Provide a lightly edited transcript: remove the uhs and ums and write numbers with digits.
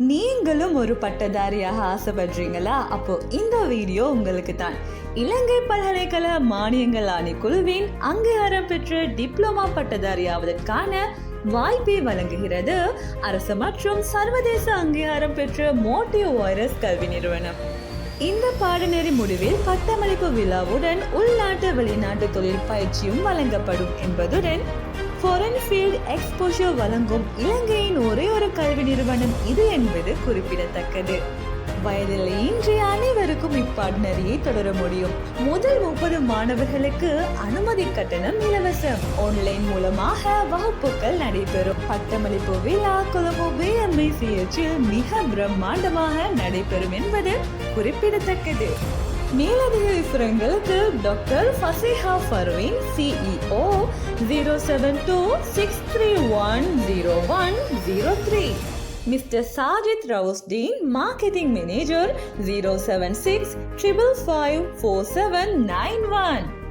நீங்களும் ஒரு பட்டதாரியாக ஆசைப்படுறீங்களா? அப்போ இந்த வீடியோ உங்களுக்கு தான். இலங்கை பல்கலைக்கழக மானியங்கள் ஆணைக்குழுவின் அங்கீகாரம் பெற்ற டிப்ளமா பட்டதாரியாவதற்கான வாய்ப்பை வழங்குகிறது அரசு மற்றும் சர்வதேச அங்கீகாரம் பெற்ற மோட்டிவ் வைரஸ் கல்வி நிறுவனம். இந்த பாடநெறி முடிவில் பட்டமளிப்பு விழாவுடன் உள்நாட்டு வெளிநாட்டு தொழில் பயிற்சியும் வழங்கப்படும் என்பதுடன் ஃபாரின் ஃபீல்ட் எக்ஸ்போஷர் வழங்கும் இலங்கையின் ஒரே ஒரு கல்வி நிறுவனம் இது என்பது குறிப்பிடத்தக்கது. வயதில் இன்றைய அனைவருக்கும் இப்பாடநெறியை தொடர முடியும். முதல் 30 மாணவர்களுக்கு அனுமதி கட்டணம் இலவசம். ஆன்லைன் மூலமாக வகுப்புகள் நடைபெறும். பட்டமளிப்பு விழா கொழும்பு BMICHல் மிக பிரம்மாண்டமாக நடைபெறும் என்பது குறிப்பிடத்தக்கது. மேலதிக விவரங்களுக்கு doctor ஃபசிஹா Farveen CEO 07263100103, Mr. Sajid Rausdeen Marketing Manager 07655547191.